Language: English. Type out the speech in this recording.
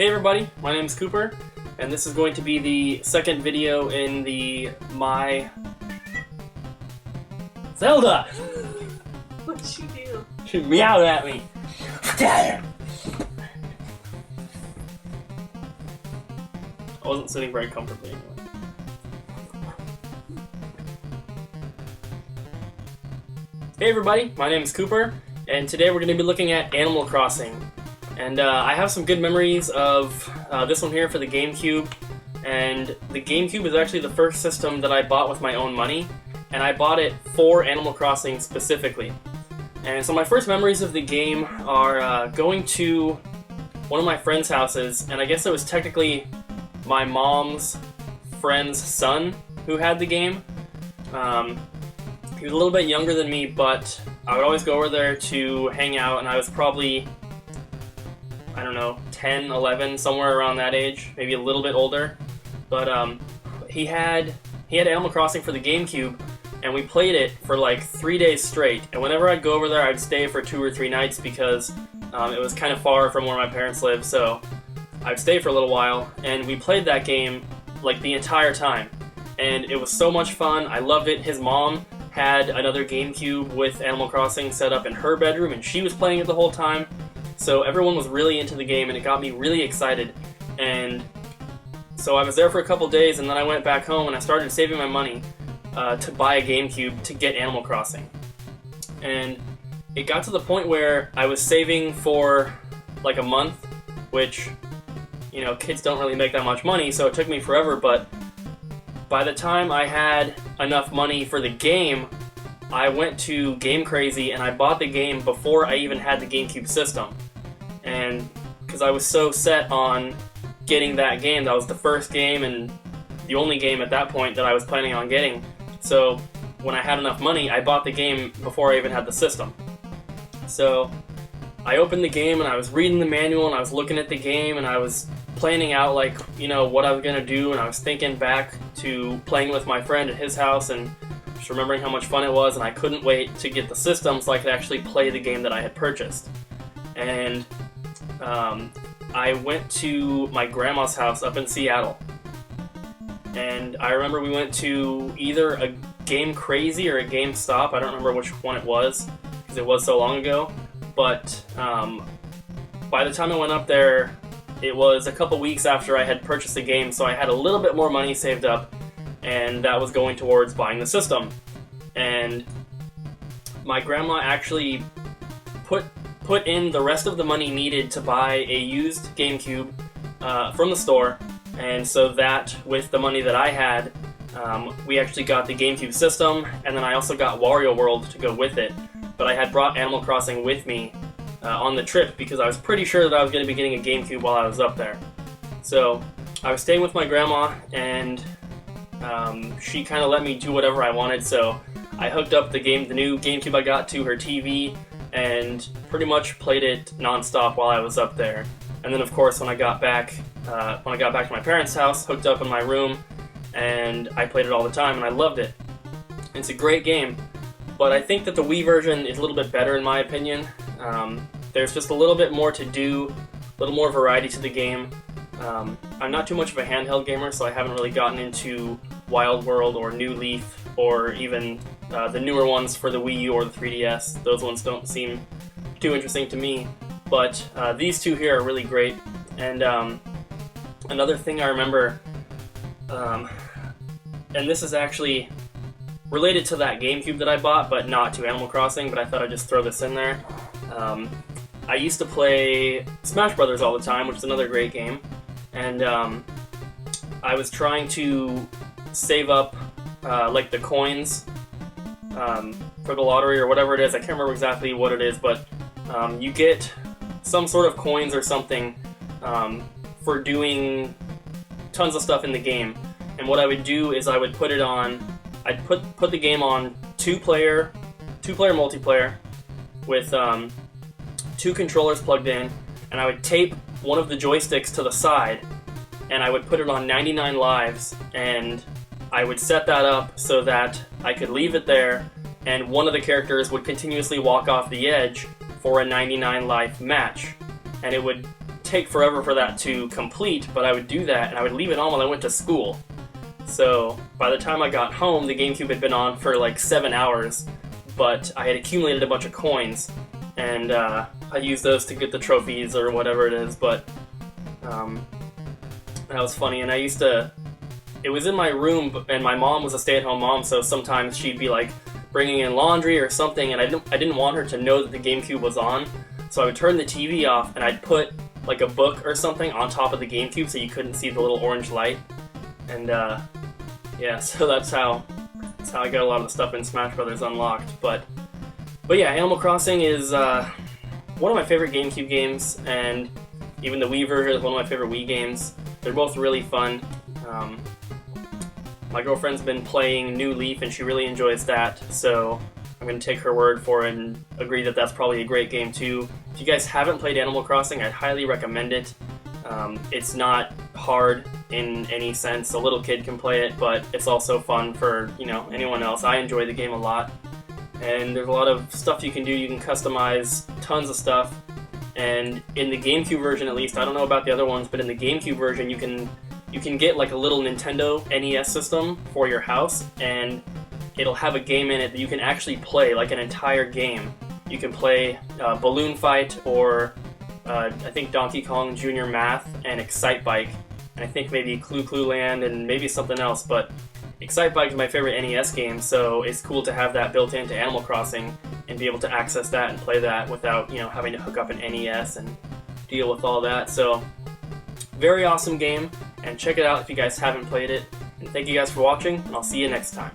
Hey everybody, my name is Cooper, and this is going to be the second video in the My Zelda! What'd she do? She meowed at me. I wasn't sitting very comfortably anyway. Hey everybody, my name is Cooper, and today we're going to be looking at Animal Crossing. And I have some good memories of this one here for the GameCube, and the GameCube is actually the first system that I bought with my own money, and I bought it for Animal Crossing specifically. And so my first memories of the game are going to one of my friend's houses, and I guess it was technically my mom's friend's son who had the game. He was a little bit younger than me, but I would always go over there to hang out, and I was probably, I don't know, 10, 11, somewhere around that age, maybe a little bit older. But he had Animal Crossing for the GameCube, and we played it for like 3 days straight. And whenever I'd go over there, I'd stay for 2 or 3 nights because it was kind of far from where my parents lived, so I'd stay for a little while, and we played that game like the entire time. And it was so much fun. I loved it. His mom had another GameCube with Animal Crossing set up in her bedroom, and she was playing it the whole time. So everyone was really into the game, and it got me really excited. And so I was there for a couple days, and then I went back home and I started saving my money to buy a GameCube to get Animal Crossing. And it got to the point where I was saving for like a month, which, you know, kids don't really make that much money, so it took me forever, but by the time I had enough money for the game, I went to Game Crazy and I bought the game before I even had the GameCube system. And because I was so set on getting that game, that was the first game and the only game at that point that I was planning on getting. So when I had enough money, I bought the game before I even had the system. So I opened the game and I was reading the manual and I was looking at the game and I was planning out, like, you know, what I was going to do, and I was thinking back to playing with my friend at his house and just remembering how much fun it was, and I couldn't wait to get the system so I could actually play the game that I had purchased. And I went to my grandma's house up in Seattle, and I remember we went to either a Game Crazy or a GameStop. I don't remember which one it was because it was so long ago, but by the time I went up there, it was a couple weeks after I had purchased the game, so I had a little bit more money saved up, and that was going towards buying the system. And my grandma actually put in the rest of the money needed to buy a used GameCube from the store, and so that, with the money that I had, we actually got the GameCube system, and then I also got Wario World to go with it. But I had brought Animal Crossing with me on the trip because I was pretty sure that I was going to be getting a GameCube while I was up there. So I was staying with my grandma, and she kind of let me do whatever I wanted, so I hooked up the new GameCube I got to her TV and pretty much played it non-stop while I was up there. And then of course when I got back to my parents' house, hooked up in my room, and I played it all the time, and I loved it. It's a great game, but I think that the Wii version is a little bit better in my opinion. There's just a little bit more to do, a little more variety to the game. I'm not too much of a handheld gamer, so I haven't really gotten into Wild World or New Leaf or even the newer ones for the Wii U or the 3DS. Those ones don't seem too interesting to me, but these two here are really great. And another thing I remember, and this is actually related to that GameCube that I bought, but not to Animal Crossing, but I thought I'd just throw this in there. I used to play Smash Brothers all the time, which is another great game, and I was trying to save up like the coins for the lottery or whatever it is. I can't remember exactly what it is, but you get some sort of coins or something for doing tons of stuff in the game. And what I would do is I would put it on, I'd put the game on two-player multiplayer with 2 controllers plugged in, and I would tape one of the joysticks to the side, and I would put it on 99 lives, and I would set that up so that I could leave it there, and one of the characters would continuously walk off the edge for a 99 life match, and it would take forever for that to complete, but I would do that and I would leave it on when I went to school. So by the time I got home, the GameCube had been on for like 7 hours, but I had accumulated a bunch of coins, and I used those to get the trophies or whatever it is, but that was funny. And it was in my room, and my mom was a stay-at-home mom, so sometimes she'd be like bringing in laundry or something, and I didn't want her to know that the GameCube was on, so I would turn the TV off and I'd put like a book or something on top of the GameCube so you couldn't see the little orange light. And yeah, so that's how I got a lot of the stuff in Smash Brothers unlocked. But yeah, Animal Crossing is one of my favorite GameCube games, and even the Wii version is one of my favorite Wii games. They're both really fun. My girlfriend's been playing New Leaf and she really enjoys that, so I'm going to take her word for it and agree that that's probably a great game too. If you guys haven't played Animal Crossing, I'd highly recommend it. It's not hard in any sense. A little kid can play it, but it's also fun for, you know, anyone else. I enjoy the game a lot, and there's a lot of stuff you can do. You can customize tons of stuff, and in the GameCube version at least, I don't know about the other ones, but in the GameCube version you can get like a little Nintendo NES system for your house, and it'll have a game in it that you can actually play, like an entire game. You can play Balloon Fight, or I think Donkey Kong Jr. Math and Excite Bike, and I think maybe Clue Land and maybe something else, but Excite Bike is my favorite NES game, so it's cool to have that built into Animal Crossing and be able to access that and play that without, you know, having to hook up an NES and deal with all that. So very awesome game, and check it out if you guys haven't played it. And thank you guys for watching, and I'll see you next time.